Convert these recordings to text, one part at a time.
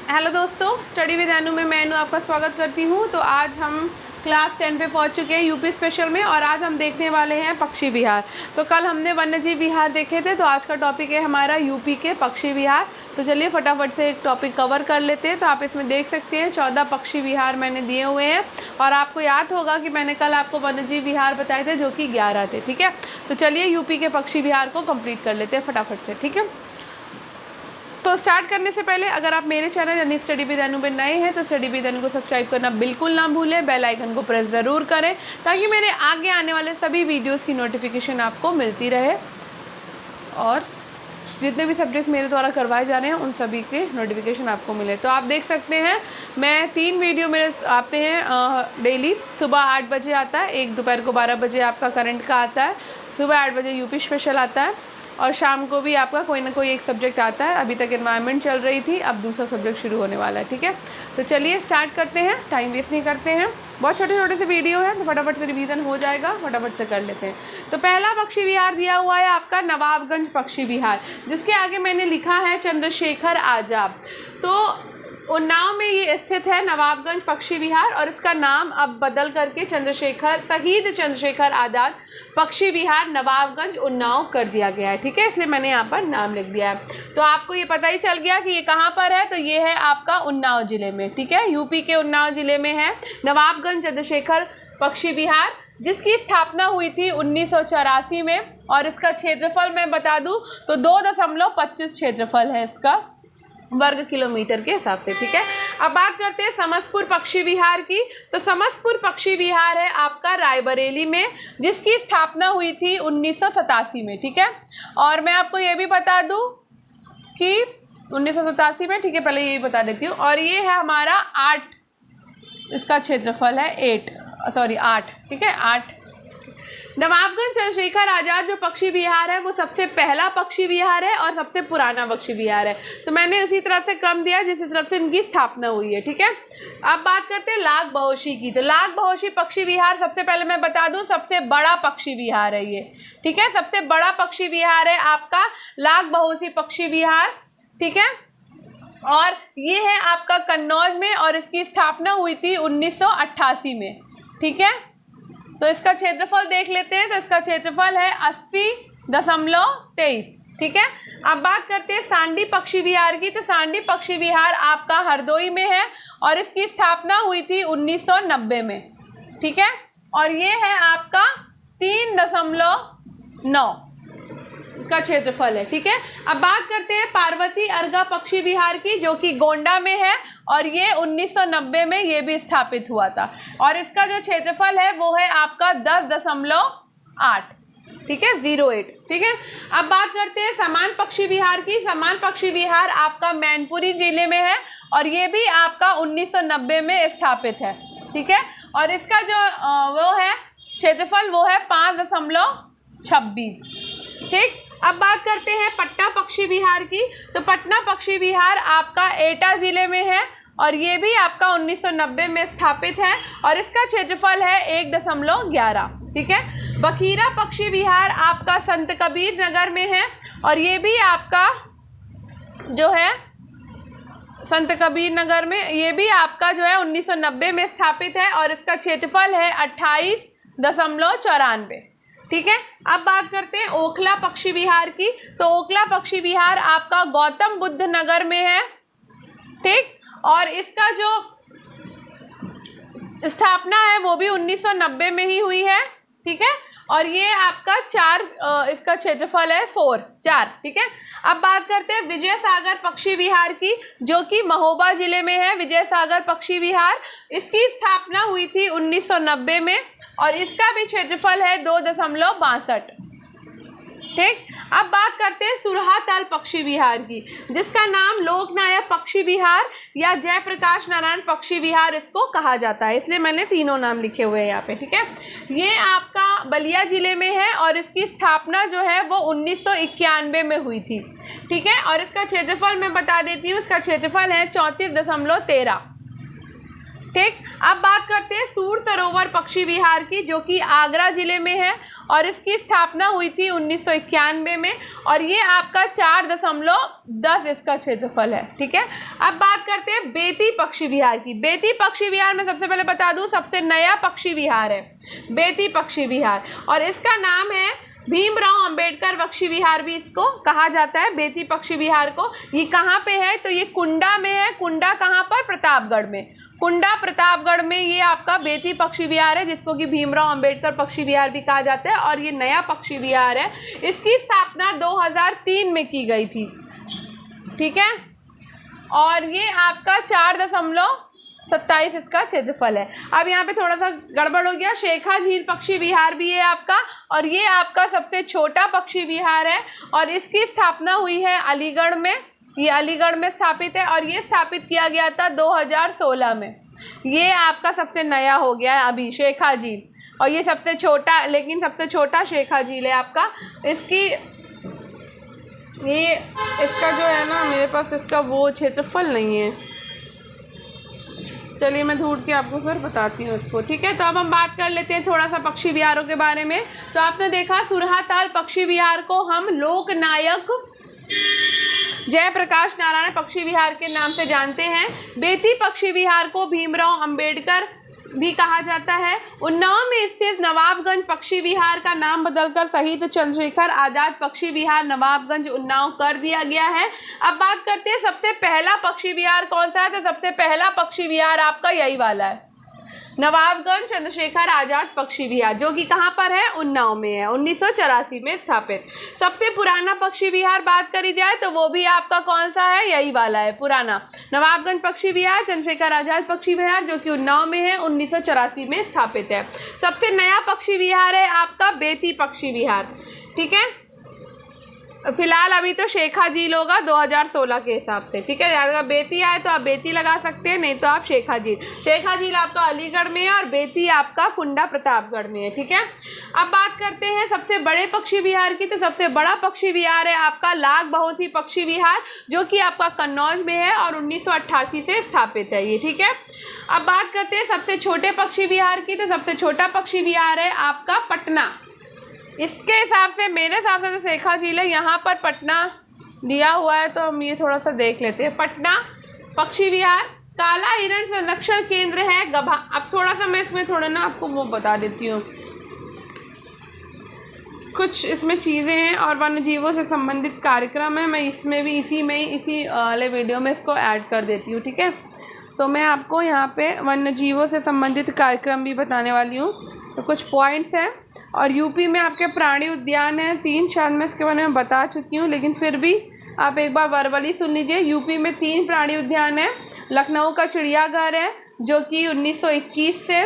Hello दोस्तों, study with अनु में मैं अनु आपका स्वागत करती हूँ। तो आज हम क्लास 10 पे पहुँच चुके हैं यूपी स्पेशल में, और आज हम देखने वाले हैं पक्षी विहार। तो कल हमने वन्यजीव विहार देखे थे, तो आज का टॉपिक है हमारा यूपी के पक्षी विहार। तो चलिए फटाफट से एक टॉपिक कवर कर लेते हैं। तो आप इसमें देख सकते हैं 14 पक्षी विहार मैंने दिए हुए हैं, और आपको याद होगा कि मैंने कल आपको वन्यजीव विहार बताए थे जो कि 11 थे। ठीक है, तो चलिए यूपी के पक्षी विहार को कंप्लीट कर लेते हैं फटाफट से। ठीक है, तो स्टार्ट करने से पहले अगर आप मेरे चैनल यानी स्टडी विद अनु में नए हैं तो स्टडी विद अनु को सब्सक्राइब करना बिल्कुल ना भूलें, बेल आइकन को प्रेस ज़रूर करें ताकि मेरे आगे आने वाले सभी वीडियोस की नोटिफिकेशन आपको मिलती रहे, और जितने भी सब्जेक्ट मेरे द्वारा करवाए जा रहे हैं उन सभी के नोटिफिकेशन आपको मिले। तो आप देख सकते हैं मैं 3 वीडियो मेरे आते हैं डेली। सुबह 8 बजे आता है, एक दोपहर को 12 बजे आपका करंट का आता है, सुबह 8 बजे यूपी स्पेशल आता है, और शाम को भी आपका कोई ना कोई एक सब्जेक्ट आता है। अभी तक एनवायरनमेंट चल रही थी, अब दूसरा सब्जेक्ट शुरू होने वाला है। ठीक है, तो चलिए स्टार्ट करते हैं, टाइम वेस्ट नहीं करते हैं। बहुत छोटे छोटे से वीडियो है तो फटाफट से रिवीजन हो जाएगा, फटाफट से कर लेते हैं। तो पहला पक्षी विहार दिया हुआ है आपका नवाबगंज पक्षी विहार, जिसके आगे मैंने लिखा है चंद्रशेखर आज़ाद। तो उन्नाव में ये स्थित है नवाबगंज पक्षी विहार, और इसका नाम अब बदल करके शहीद चंद्रशेखर आज़ाद पक्षी विहार नवाबगंज उन्नाव कर दिया गया है। ठीक है, इसलिए मैंने यहाँ पर नाम लिख दिया है। तो आपको ये पता ही चल गया कि ये कहाँ पर है। तो ये है आपका उन्नाव ज़िले में। ठीक है, यूपी के उन्नाव ज़िले में है नवाबगंज चंद्रशेखर पक्षी विहार, जिसकी स्थापना हुई थी 1984 में, और इसका क्षेत्रफल मैं बता दूँ तो 2.25 क्षेत्रफल है इसका वर्ग किलोमीटर के हिसाब से। ठीक है, अब बात करते हैं समस्तपुर पक्षी विहार की। तो समस्तपुर पक्षी विहार है आपका रायबरेली में, जिसकी स्थापना हुई थी 1987 में। ठीक है, और मैं आपको ये भी बता दूं कि 1987 में, ठीक है, पहले ये बता देती हूँ, और ये है हमारा 8, इसका क्षेत्रफल है 8। ठीक है, 8। नवाबगंज चंद्रशेखर आज़ाद जो पक्षी विहार है वो सबसे पहला पक्षी विहार है और सबसे पुराना पक्षी विहार है। तो मैंने उसी तरफ से क्रम दिया जिस तरफ से इनकी स्थापना हुई है। ठीक है, अब बात करते हैं लाख बहोशी की। तो लाख बहोशी पक्षी विहार सबसे पहले मैं बता दूं सबसे बड़ा पक्षी विहार है ये। ठीक है, सबसे बड़ा पक्षी विहार है आपका लाख बहोशी पक्षी विहार। ठीक है, और ये है आपका कन्नौज में, और इसकी स्थापना हुई थी 1988 में। ठीक है, तो इसका क्षेत्रफल देख लेते हैं। तो इसका क्षेत्रफल है 80.23। ठीक है, अब बात करते हैं सांडी पक्षी विहार की। तो सांडी पक्षी विहार आपका हरदोई में है, और इसकी स्थापना हुई थी 1990 में। ठीक है, और ये है आपका 3.9 का क्षेत्रफल है। ठीक है, अब बात करते हैं पार्वती अर्गा पक्षी विहार की, जो कि गोंडा में है, और ये 1990 में ये भी स्थापित हुआ था, और इसका जो क्षेत्रफल है वो है आपका 10.8। ठीक है, 08। ठीक है, अब बात करते हैं समान पक्षी विहार की। समान पक्षी विहार आपका मैनपुरी जिले में है, और ये भी आपका 1990 में स्थापित है। ठीक है, और इसका जो वो है क्षेत्रफल वो है 5.26। ठीक, अब बात करते हैं पटना पक्षी विहार की। तो पटना पक्षी विहार आपका एटा ज़िले में है, और ये भी आपका 1990 में स्थापित है, और इसका क्षेत्रफल है 1.11। ठीक है, बखीरा पक्षी विहार आपका संत कबीर नगर में है, और ये भी आपका जो है संत कबीर नगर में, ये भी आपका जो है 1990 में स्थापित है, और इसका क्षेत्रफल है 28.94। ठीक है, अब बात करते हैं ओखला पक्षी विहार की। तो ओखला पक्षी विहार आपका गौतम बुद्ध नगर में है। ठीक, और इसका जो स्थापना है वो भी 1990 में ही हुई है। ठीक है, और ये आपका 4 इसका क्षेत्रफल है 4। ठीक है, अब बात करते हैं विजय सागर पक्षी विहार की, जो कि महोबा जिले में है। विजय सागर पक्षी विहार, इसकी स्थापना हुई थी 1990 में, और इसका भी क्षेत्रफल है 2.62। ठीक, अब बात करते हैं सुरहाताल पक्षी विहार की, जिसका नाम लोकनायक पक्षी विहार या जयप्रकाश नारायण पक्षी विहार इसको कहा जाता है, इसलिए मैंने तीनों नाम लिखे हुए हैं यहाँ पे। ठीक है, ये आपका बलिया जिले में है, और इसकी स्थापना जो है वो 1991 में हुई थी। ठीक है, और इसका क्षेत्रफल मैं बता देती हूँ, इसका क्षेत्रफल है 34.13। ठीक, अब बात करते हैं सूर सरोवर पक्षी विहार की, जो कि आगरा जिले में है, और इसकी स्थापना हुई थी 1991 में और ये आपका 4.10 इसका क्षेत्रफल है। ठीक है, अब बात करते हैं बेती पक्षी विहार की। बेती पक्षी विहार में सबसे पहले बता दूं सबसे नया पक्षी विहार है बेती पक्षी विहार और इसका नाम है भीमराव अंबेडकर पक्षी विहार भी इसको कहा जाता है, बेती पक्षी विहार को। ये कहाँ पे है तो ये कुंडा में है। कुंडा कहाँ पर? प्रतापगढ़ में। कुंडा प्रतापगढ़ में ये आपका बेती पक्षी विहार है जिसको कि भीमराव अंबेडकर पक्षी विहार भी कहा जाता है और ये नया पक्षी विहार है। इसकी स्थापना 2003 में की गई थी। ठीक है, और ये आपका 4.27 इसका क्षेत्रफल है। अब यहाँ पे थोड़ा सा गड़बड़ हो गया, शेखा झील पक्षी विहार भी है आपका और ये आपका सबसे छोटा पक्षी विहार है और इसकी स्थापना हुई है अलीगढ़ में। ये अलीगढ़ में स्थापित है और ये स्थापित किया गया था 2016 में। ये आपका सबसे नया हो गया है अभी शेखा झील और ये सबसे छोटा, लेकिन सबसे छोटा शेखा झील है आपका। इसका जो है ना, मेरे पास इसका वो क्षेत्रफल नहीं है, चलिए मैं ढूंढ के आपको फिर बताती हूँ इसको। ठीक है, तो अब हम बात कर लेते हैं थोड़ा सा पक्षी विहारों के बारे में। तो आपने देखा सुरहाताल पक्षी विहार को हम लोकनायक जयप्रकाश नारायण पक्षी विहार के नाम से जानते हैं। बेती पक्षी विहार को भीमराव अंबेडकर भी कहा जाता है। उन्नाव में स्थित नवाबगंज पक्षी विहार का नाम बदलकर शहीद चंद्रशेखर आजाद पक्षी विहार नवाबगंज उन्नाव कर दिया गया है। अब बात करते हैं सबसे पहला पक्षी विहार कौन सा है, तो सबसे पहला पक्षी विहार आपका यही वाला है, नवाबगंज चंद्रशेखर आजाद पक्षी विहार, जो कि कहाँ पर है? उन्नाव में है, 1984 में स्थापित। सबसे पुराना पक्षी विहार बात करी जाए तो वो भी आपका कौन सा है? यही वाला है पुराना, नवाबगंज पक्षी विहार चंद्रशेखर आजाद पक्षी विहार, जो कि उन्नाव में है, 1984 में स्थापित है। सबसे नया पक्षी विहार है आपका बेती पक्षी विहार। ठीक है, फिलहाल अभी तो शेखा झील होगा 2016 के हिसाब से। ठीक है, अगर बेती आए तो आप बेती लगा सकते हैं, नहीं तो आप शेखा झील। शेखा झील आपका अलीगढ़ में है और बेती आपका कुंडा प्रतापगढ़ में है। ठीक है, अब बात करते हैं सबसे बड़े पक्षी विहार की। तो सबसे बड़ा पक्षी विहार है आपका लाख बहोसी पक्षी विहार, जो कि आपका कन्नौज में है और 1988 से स्थापित है ये। ठीक है, अब बात करते हैं सबसे छोटे पक्षी विहार की। तो सबसे छोटा पक्षी विहार है आपका पटना। इसके हिसाब से, मेरे हिसाब से तो शेखा झील है, यहाँ पर पटना दिया हुआ है तो हम ये थोड़ा सा देख लेते हैं। पटना पक्षी विहार काला हिरण संरक्षण केंद्र है गभा। अब थोड़ा सा मैं इसमें थोड़ा ना आपको वो बता देती हूँ, कुछ इसमें चीज़ें हैं और वन्य जीवों से संबंधित कार्यक्रम है। मैं इसमें भी इसी वाले वीडियो में इसको ऐड कर देती हूँ। ठीक है, तो मैं आपको यहाँ पे वन्य जीवों से संबंधित कार्यक्रम भी बताने वाली हूँ। तो कुछ पॉइंट्स हैं और यूपी में आपके प्राणी उद्यान हैं 3, शायद मैं इसके बारे में बता चुकी हूँ, लेकिन फिर भी आप एक बार वर्बली सुन लीजिए। यूपी में 3 प्राणी उद्यान हैं। लखनऊ का चिड़ियाघर है जो कि 1921 से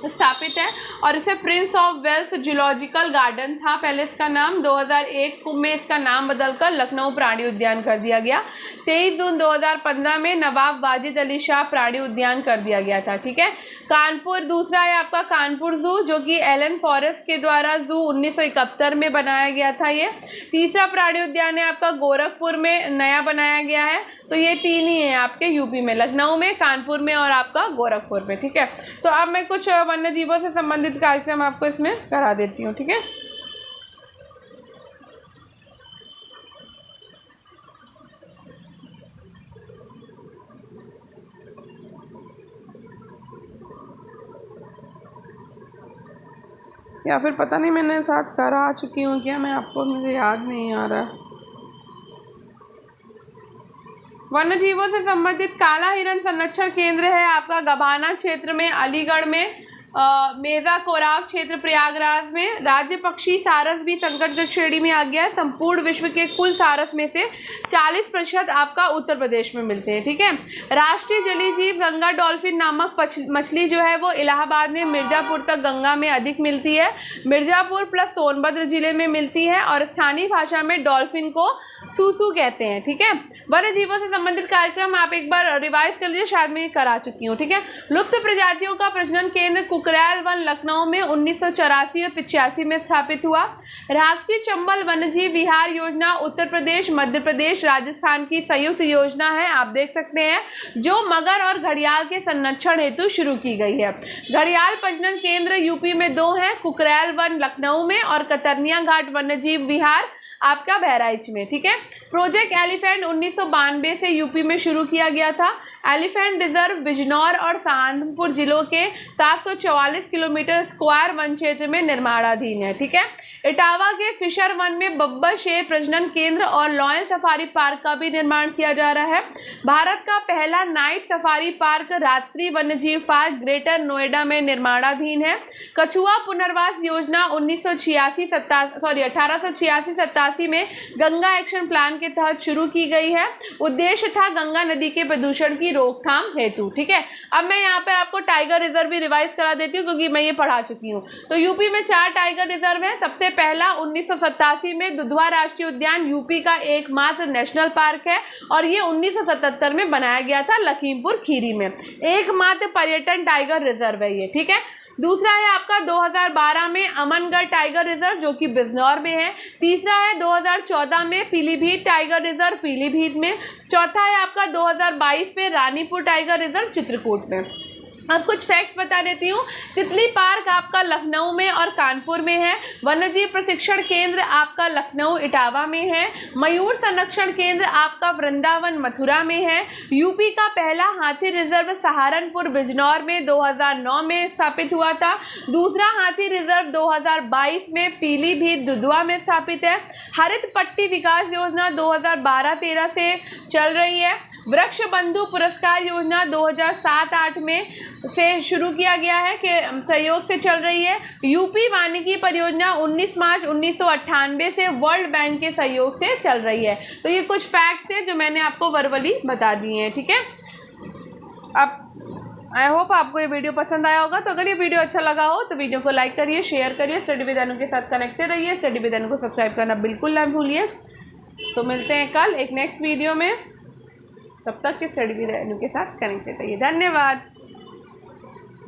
स्थापित है और इसे Prince of Wales Zoological Garden था पहले इसका नाम। 2001 में इसका नाम बदलकर लखनऊ प्राणी उद्यान कर दिया गया। 23 जून 2015 में नवाब वाजिद अली शाह प्राणी उद्यान कर दिया गया था। ठीक है, कानपुर दूसरा है आपका कानपुर जू, जो कि एलन फॉरेस्ट के द्वारा जू 1971 में बनाया गया था ये। तीसरा प्राणी उद्यान है आपका गोरखपुर में नया बनाया गया है। तो ये 3 ही हैं आपके यूपी में, लखनऊ में, कानपुर में और आपका गोरखपुर में। ठीक है, तो अब मैं कुछ वन्य जीवों से संबंधित कार्यक्रम आपको इसमें करा देती हूँ। ठीक है, या फिर पता नहीं मैंने साथ करा चुकी हूँ क्या, मैं आपको, मुझे याद नहीं आ रहा। वन्य जीवों से संबंधित काला हिरण संरक्षण केंद्र है आपका गभाना क्षेत्र में, अलीगढ़ में, मेजा कोराव क्षेत्र प्रयागराज में। राज्य पक्षी सारस भी संकटग्रस्त श्रेणी में आ गया है। संपूर्ण विश्व के कुल सारस में से 40% आपका उत्तर प्रदेश में मिलते हैं। ठीक है, राष्ट्रीय जलीय जीव गंगा डॉल्फिन नामक मछली जो है वो इलाहाबाद में मिर्ज़ापुर तक गंगा में अधिक मिलती है। मिर्ज़ापुर प्लस सोनभद्र जिले में मिलती है और स्थानीय भाषा में डॉल्फिन को सूसू कहते हैं। ठीक है, वन्य जीवों से संबंधित कार्यक्रम आप एक बार रिवाइज कर लीजिए, शायद मैं करा चुकी हूँ। ठीक है, लुप्त प्रजातियों का प्रजनन केंद्र कुकरैल वन लखनऊ में 1984 और 85 में स्थापित हुआ। राष्ट्रीय चंबल वन्यजीव विहार योजना उत्तर प्रदेश, मध्य प्रदेश, राजस्थान की संयुक्त योजना है, आप देख सकते हैं, जो मगर और घड़ियाल के संरक्षण हेतु शुरू की गई है। घड़ियाल प्रजनन केंद्र यूपी में 2 हैं, कुकरैल वन लखनऊ में और कतरनिया घाट वन्यजीव विहार आपका बहराइच में। ठीक है, प्रोजेक्ट एलिफेंट 1992 से यूपी में शुरू किया गया था। एलिफेंट रिजर्व बिजनौर और सहारनपुर जिलों के 744 किलोमीटर स्क्वायर वन क्षेत्र में निर्माणाधीन है। ठीक है, इटावा के फिशर वन में बब्बर शेर प्रजनन केंद्र और लॉयन सफारी पार्क का भी निर्माण किया जा रहा है। भारत का पहला नाइट सफारी पार्क रात्रि वन्यजीव पार्क ग्रेटर नोएडा में निर्माणाधीन है। कछुआ पुनर्वास योजना 1886-87 में गंगा एक्शन प्लान के तहत शुरू की गई है। उद्देश्य था गंगा नदी के प्रदूषण की रोकथाम हेतु। ठीक है, अब मैं यहाँ पर आपको टाइगर रिजर्व भी रिवाइज करा देती हूँ, क्योंकि मैं ये पढ़ा चुकी हूँ। तो यूपी में 4 टाइगर रिजर्व है। सबसे पहला 1987 में दुधवा राष्ट्रीय उद्यान यूपी का एकमात्र नेशनल पार्क है, और ये 1977 में बनाया गया था लखीमपुर खीरी में। एकमात्र पर्यटन टाइगर रिजर्व है ये। ठीक है, दूसरा है आपका 2012 में अमनगढ़ टाइगर रिजर्व, जो कि बिजनौर में है। तीसरा है 2014 में पीलीभीत टाइगर रिजर्व, पीलीभीत में। चौथा है आपका 2022 में रानीपुर टाइगर रिजर्व, चित्रकूट में। अब कुछ फैक्ट्स बता देती हूँ। तितली पार्क आपका लखनऊ में और कानपुर में है। वन्यजीव प्रशिक्षण केंद्र आपका लखनऊ इटावा में है। मयूर संरक्षण केंद्र आपका वृंदावन मथुरा में है। यूपी का पहला हाथी रिजर्व सहारनपुर बिजनौर में 2009 में स्थापित हुआ था। दूसरा हाथी रिजर्व 2022 में पीलीभीत दुधवा में स्थापित है। हरित पट्टी विकास योजना 2012-13 से चल रही है। वृक्ष बंधु पुरस्कार योजना 2007-8 में से शुरू किया गया है, के सहयोग से चल रही है। यूपी वानिकी परियोजना 19 मार्च 1998 से वर्ल्ड बैंक के सहयोग से चल रही है। तो ये कुछ फैक्ट थे जो मैंने आपको वर्बली बता दिए हैं। ठीक है, अब आई होप आपको ये वीडियो पसंद आया होगा। तो अगर ये वीडियो अच्छा लगा हो तो वीडियो को लाइक करिए, शेयर करिए, स्टडी विद अनु के साथ कनेक्टेड रहिए। स्टडी विद अनु को सब्सक्राइब करना बिल्कुल ना भूलिए। तो मिलते हैं कल एक नेक्स्ट वीडियो में, तब तक के स्टडी विद अनु के साथ कनेक्टेड रहिए। धन्यवाद।